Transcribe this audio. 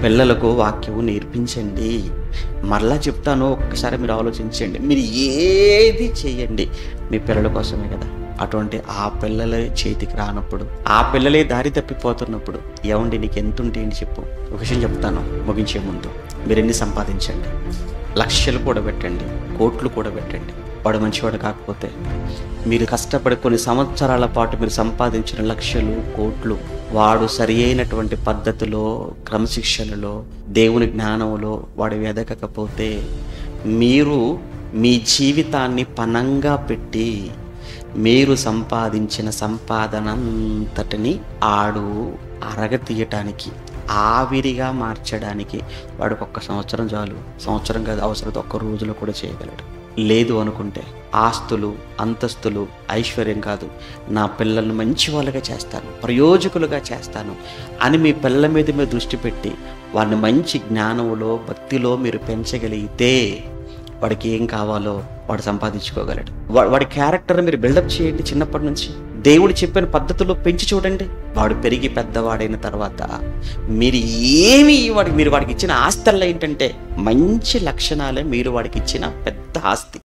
పిల్లలకు వాక్యము నేర్పించండి. మరలా చెప్తాను, ఒక్కసారి మీరు ఆలోచించండి. మీరు ఏది చేయండి మీ పిల్లల కోసమే కదా. అటువంటి ఆ పిల్లలే చేతికి రానప్పుడు, ఆ పిల్లలే దారి తప్పిపోతున్నప్పుడు, ఏమండి నీకు ఎంత ఉంటే ఏంటి చెప్పు. ఒక విషయం చెప్తాను ముగించే ముందు. మీరు ఎన్ని సంపాదించండి, లక్షలు కూడా పెట్టండి, కోట్లు కూడా పెట్టండి, వాడు మంచివాడు కాకపోతే, మీరు కష్టపడి కొన్ని సంవత్సరాల పాటు మీరు సంపాదించిన లక్షలు కోట్లు వాడు సరి అయినటువంటి పద్ధతిలో, క్రమశిక్షణలో, దేవుని జ్ఞానంలో వాడు ఎదగకపోతే, మీరు మీ జీవితాన్ని పణంగా పెట్టి మీరు సంపాదించిన సంపాదనంతటిని ఆడు అరగతీయటానికి, ఆవిరిగా మార్చడానికి వాడికి 1 సంవత్సరం చాలు. సంవత్సరం కాదు, అవసరమైతే 1 రోజులో కూడా చేయగలడు. లేదు అనుకుంటే ఆస్తులు, అంతస్తులు, ఐశ్వర్యం కాదు, నా పిల్లల్ని మంచి వాళ్ళగా చేస్తాను, ప్రయోజకులుగా చేస్తాను అని మీ పిల్లల మీద మీరు దృష్టి పెట్టి వాడిని మంచి జ్ఞానంలో, భక్తిలో మీరు పెంచగలిగితే వాడికి ఏం కావాలో వాడు సంపాదించుకోగలడు. వాడి క్యారెక్టర్ని మీరు బిల్డప్ చేయండి. చిన్నప్పటి నుంచి దేవుడు చెప్పిన పద్ధతిలో పెంచి చూడండి. వాడు పెరిగి పెద్దవాడైన తర్వాత మీరు వాడికి ఇచ్చిన ఆస్తుల్లో ఏంటంటే మంచి లక్షణాలే మీరు వాడికి ఇచ్చిన పెద్ద ఆస్తి.